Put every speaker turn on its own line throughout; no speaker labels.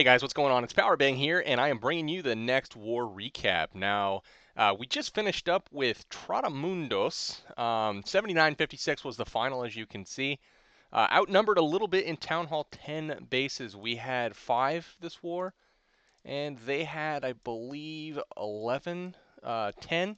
guys, what's going on? It's Powerbang here, and I am bringing you the next war recap. Now, we just finished up with Trotamundos. 79-56 was the final, as you can see. Outnumbered a little bit in Town Hall 10 bases. We had 5 this war, and they had, I believe, 11, 10.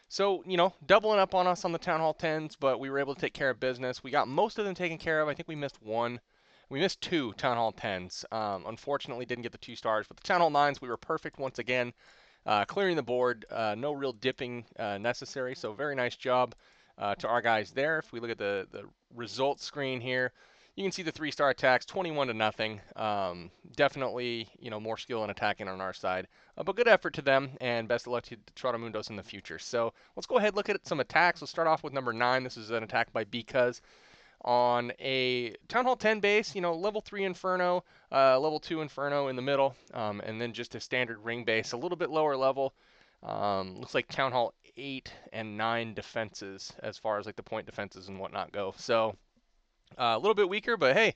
So, doubling up on us on the Town Hall 10s, but we were able to take care of business. We got most of them taken care of. I think we missed one. We missed 2 Town Hall 10s. Unfortunately, didn't get the 2 stars. But the Town Hall 9s, we were perfect once again. Clearing the board. No real dipping necessary. So very nice job to our guys there. If we look at the results screen here, you can see the 3-star attacks, 21 to nothing. Definitely, more skill in attacking on our side. But good effort to them, and best of luck to Trotamundos in the future. So let's go ahead and look at some attacks. Let's start off with number 9. This is an attack by Because on a Town Hall 10 base, level 3 Inferno, level 2 Inferno in the middle, and then just a standard ring base, a little bit lower level. Looks like Town Hall 8 and 9 defenses as far as like the point defenses and whatnot go. So a little bit weaker, but hey,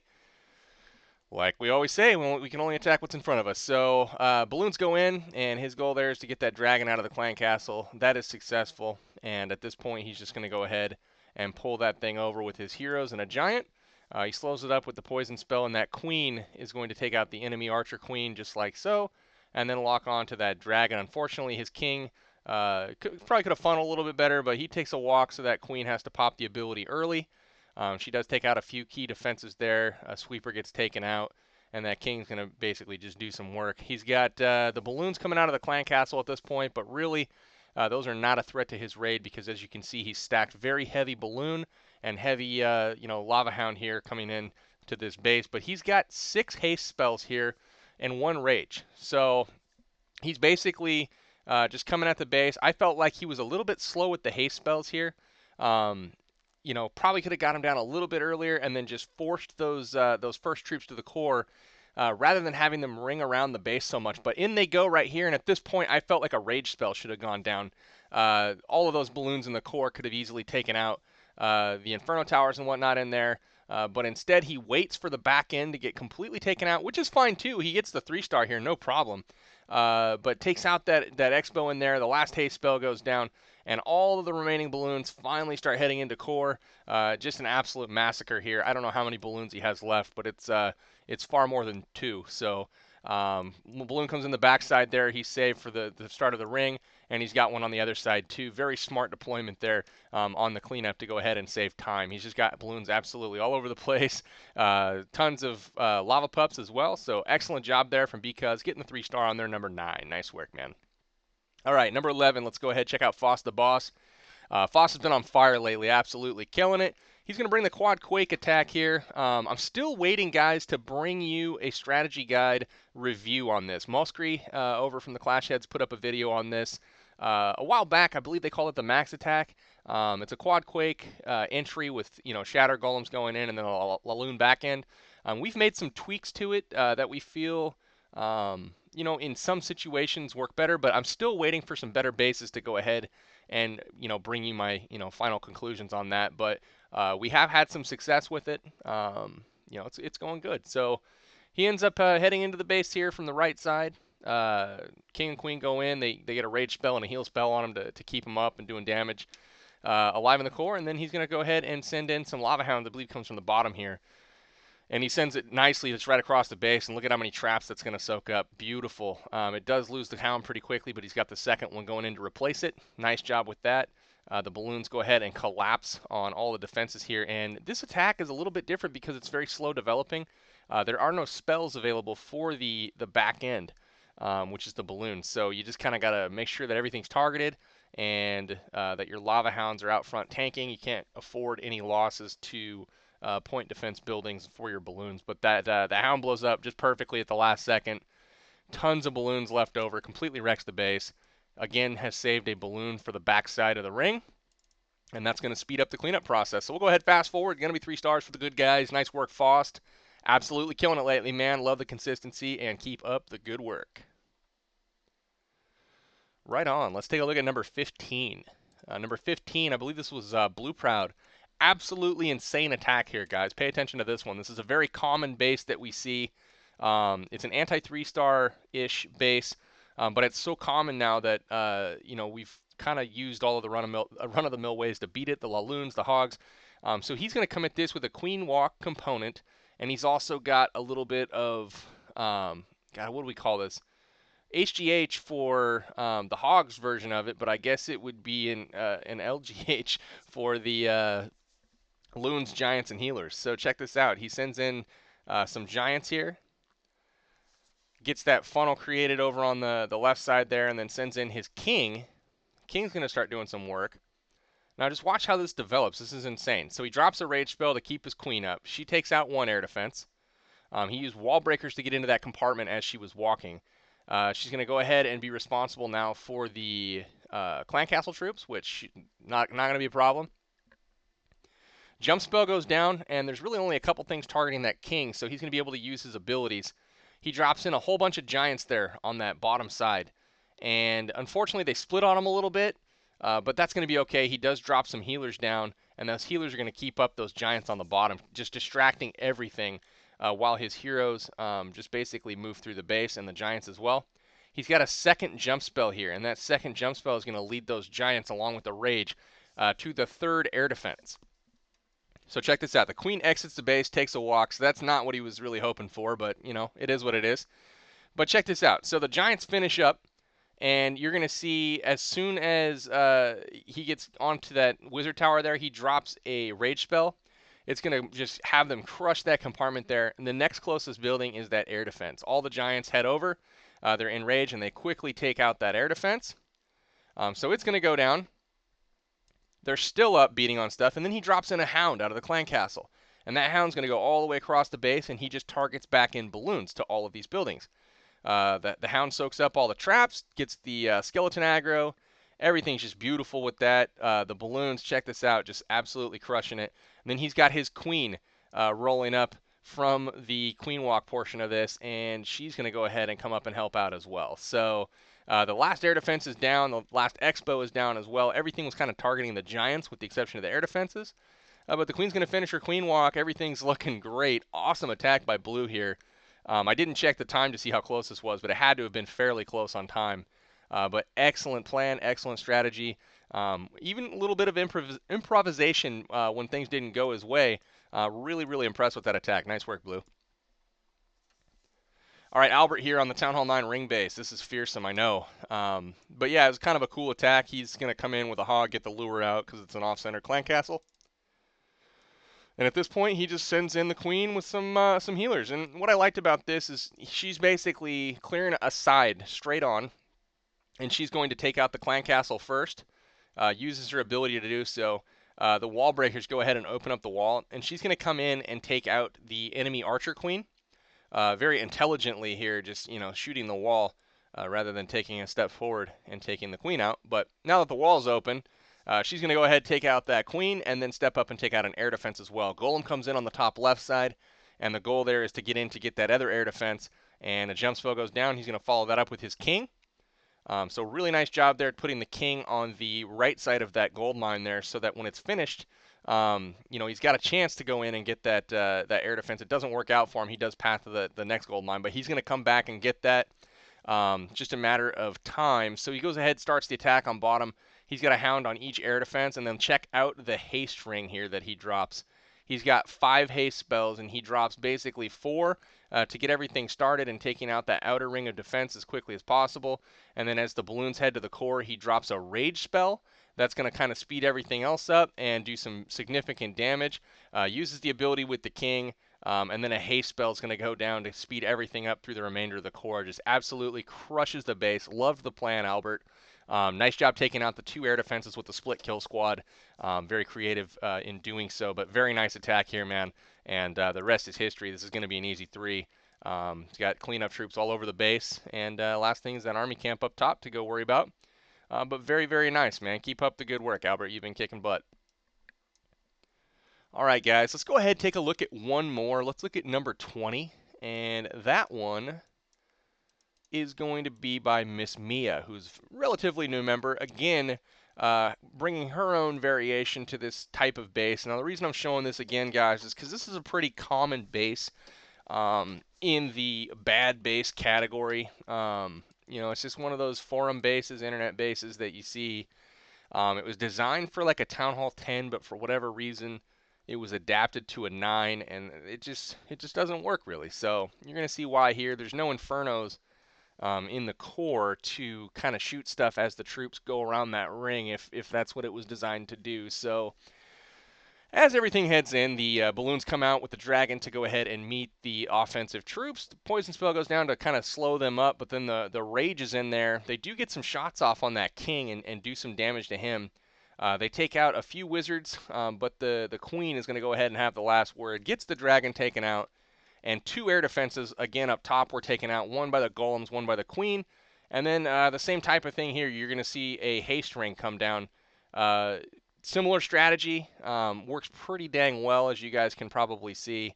like we always say, we can only attack what's in front of us. So balloons go in, and his goal there is to get that dragon out of the clan castle. That is successful, and at this point, he's just going to go ahead and pull that thing over with his heroes and a giant. He slows it up with the poison spell, and that queen is going to take out the enemy archer queen just like so, and then lock on to that dragon. Unfortunately, his king probably could have funneled a little bit better, but he takes a walk, so that queen has to pop the ability early. She does take out a few key defenses there. A sweeper gets taken out, and that king's going to basically just do some work. He's got the balloons coming out of the clan castle at this point, but really those are not a threat to his raid because, as you can see, he's stacked very heavy balloon and heavy, lava hound here coming in to this base. But he's got 6 haste spells here and 1 rage. So he's basically just coming at the base. I felt like he was a little bit slow with the haste spells here. Probably could have got him down a little bit earlier and then just forced those first troops to the core rather than having them ring around the base so much. But in they go right here, and at this point, I felt like a rage spell should have gone down. All of those balloons in the core could have easily taken out the Inferno Towers and whatnot in there. But instead, he waits for the back end to get completely taken out, which is fine too. He gets the 3-star here, no problem. But takes out that Expo in there. The last haste spell goes down, and all of the remaining balloons finally start heading into core. Just an absolute massacre here. I don't know how many balloons he has left, but it's far more than 2. So balloon comes in the backside there. He's saved for the start of the ring, and he's got one on the other side too. Very smart deployment there on the cleanup to go ahead and save time. He's just got balloons absolutely all over the place. Tons of lava pups as well. So excellent job there from Because, getting the 3-star on there, number 9. Nice work, man. All right, number 11, let's go ahead and check out Foss the Boss. Foss has been on fire lately, absolutely killing it. He's going to bring the Quad Quake attack here. I'm still waiting, guys, to bring you a strategy guide review on this. Muskree over from the Clash Heads put up a video on this a while back. I believe they call it the Max Attack. It's a Quad Quake entry with Shatter Golems going in and then a Laloon back end. We've made some tweaks to it that we feel in some situations work better, but I'm still waiting for some better bases to go ahead and, bring you my, final conclusions on that. But we have had some success with it. It's going good. So he ends up heading into the base here from the right side. King and Queen go in. They get a rage spell and a heal spell on him to keep him up and doing damage. Alive in the core, and then he's going to go ahead and send in some Lava Hounds. I believe comes from the bottom here. And he sends it nicely just right across the base, and look at how many traps that's going to soak up. Beautiful. It does lose the hound pretty quickly, but he's got the second one going in to replace it. Nice job with that. The balloons go ahead and collapse on all the defenses here, and this attack is a little bit different because it's very slow developing. There are no spells available for the back end, which is the balloons. So you just kind of got to make sure that everything's targeted and that your Lava Hounds are out front tanking. You can't afford any losses to point defense buildings for your balloons, but the hound blows up just perfectly at the last second. Tons of balloons left over, completely wrecks the base. Again, has saved a balloon for the backside of the ring, and that's going to speed up the cleanup process. So we'll go ahead fast forward. Going to be 3 stars for the good guys. Nice work, Faust. Absolutely killing it lately, man. Love the consistency and keep up the good work. Right on. Let's take a look at number 15. Number 15, I believe this was Blue Proud. Absolutely insane attack here, guys. Pay attention to this one. This is a very common base that we see. It's an anti 3-star-ish base, but it's so common now that we've kind of used all of the run-of-the-mill ways to beat it, the Laloons, the Hogs. So he's going to come at this with a Queen Walk component, and he's also got a little bit of, God, what do we call this? HGH for the Hogs version of it, but I guess it would be an LGH for the Loons, Giants, and Healers. So check this out. He sends in some Giants here, gets that funnel created over on the left side there, and then sends in his King. King's going to start doing some work. Now just watch how this develops. This is insane. So he drops a Rage spell to keep his Queen up. She takes out one air defense. He used wall breakers to get into that compartment as she was walking. She's going to go ahead and be responsible now for the clan castle troops, which not going to be a problem. Jump spell goes down, and there's really only a couple things targeting that king, so he's going to be able to use his abilities. He drops in a whole bunch of giants there on that bottom side, and unfortunately they split on him a little bit, but that's going to be okay. He does drop some healers down, and those healers are going to keep up those giants on the bottom, just distracting everything while his heroes just basically move through the base and the giants as well. He's got a second jump spell here, and that second jump spell is going to lead those giants along with the rage to the third air defense. So check this out. The queen exits the base, takes a walk. So that's not what he was really hoping for, but, it is what it is. But check this out. So the giants finish up, and you're going to see as soon as he gets onto that wizard tower there, he drops a rage spell. It's going to just have them crush that compartment there. And the next closest building is that air defense. All the giants head over. They're in rage, and they quickly take out that air defense. So it's going to go down. They're still up beating on stuff, and then he drops in a hound out of the clan castle. And that hound's going to go all the way across the base, and he just targets back in balloons to all of these buildings. The hound soaks up all the traps, gets the skeleton aggro. Everything's just beautiful with that. The balloons, check this out, just absolutely crushing it. And then he's got his queen rolling up from the queen walk portion of this, and she's going to go ahead and come up and help out as well. So the last air defense is down. The last expo is down as well. Everything was kind of targeting the giants with the exception of the air defenses. But the queen's going to finish her queen walk. Everything's looking great. Awesome attack by blue here. I didn't check the time to see how close this was, but it had to have been fairly close on time. But excellent plan, excellent strategy. Even a little bit of improvisation when things didn't go his way. Really, really impressed with that attack. Nice work, Blue. All right, Albert here on the Town Hall 9 ring base. This is fearsome, I know. But yeah, it was kind of a cool attack. He's going to come in with a hog, get the lure out because it's an off-center clan castle. And at this point, he just sends in the queen with some healers. And what I liked about this is she's basically clearing a side straight on, and she's going to take out the clan castle first. Uses her ability to do so. The wall breakers go ahead and open up the wall, and she's going to come in and take out the enemy archer queen. Very intelligently here, just shooting the wall rather than taking a step forward and taking the queen out. But now that the wall's open, she's going to go ahead, take out that queen, and then step up and take out an air defense as well. Golem comes in on the top left side, and the goal there is to get in to get that other air defense. And a jump spell goes down. He's going to follow that up with his king. So really nice job there putting the king on the right side of that gold mine there, so that when it's finished, he's got a chance to go in and get that air defense. It doesn't work out for him. He does path to the next gold mine, but he's going to come back and get that. Just a matter of time. So he goes ahead, starts the attack on bottom. He's got a hound on each air defense, and then check out the haste ring here that he drops. He's got 5 haste spells, and he drops basically 4 to get everything started and taking out that outer ring of defense as quickly as possible. And then as the balloons head to the core, he drops a rage spell. That's going to kind of speed everything else up and do some significant damage. Uses the ability with the king, and then a haste spell is going to go down to speed everything up through the remainder of the core. Just absolutely crushes the base. Loved the plan, Albert. Nice job taking out the 2 air defenses with the split kill squad. Very creative in doing so, but very nice attack here, man. And the rest is history. This is going to be an easy 3. He's got cleanup troops all over the base. And last thing is that army camp up top to go worry about. But very, very nice, man. Keep up the good work, Albert. You've been kicking butt. All right, guys. Let's go ahead and take a look at one more. Let's look at number 20. And that one is going to be by Miss Mia, who's a relatively new member. Again, bringing her own variation to this type of base. Now, the reason I'm showing this again, guys, is because this is a pretty common base in the bad base category. It's just one of those forum bases, internet bases that you see. It was designed for like a Town Hall 10, but for whatever reason, it was adapted to a 9, and it just doesn't work really. So you're gonna see why here. There's no infernos in the core to kind of shoot stuff as the troops go around that ring, if that's what it was designed to do. So as everything heads in, the balloons come out with the dragon to go ahead and meet the offensive troops. The poison spell goes down to kind of slow them up, but then the rage is in there. They do get some shots off on that king and do some damage to him. They take out a few wizards, but the queen is going to go ahead and have the last word. Gets the dragon taken out, and 2 air defenses again up top were taken out. One by the golems, one by the queen. And then the same type of thing here. You're going to see a haste ring come down. Similar strategy, works pretty dang well, as you guys can probably see.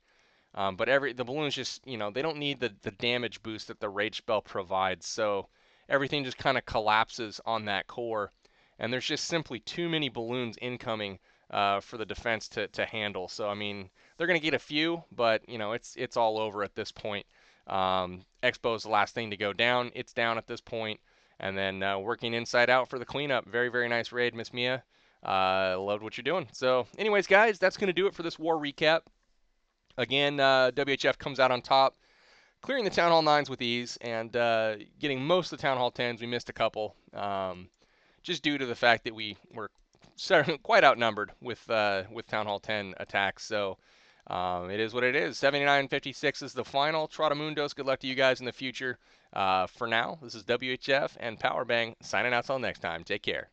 But the balloons just, they don't need the damage boost that the rage spell provides. So everything just kind of collapses on that core. And there's just simply too many balloons incoming for the defense to handle. So, I mean, they're going to get a few, but, it's all over at this point. Expo is the last thing to go down. It's down at this point. And then working inside out for the cleanup. Very, very nice raid, Miss Mia. Loved what you're doing. So anyways, guys, that's going to do it for this war recap. Again, WHF comes out on top, clearing the Town Hall 9s with ease, and getting most of the Town Hall 10s. We missed a couple, just due to the fact that we were quite outnumbered with Town Hall 10 attacks. So it is what it is. 79-56 is the final. Trotamundos, good luck to you guys in the future. For now, this is WHF and Powerbang signing out till next time. Take care.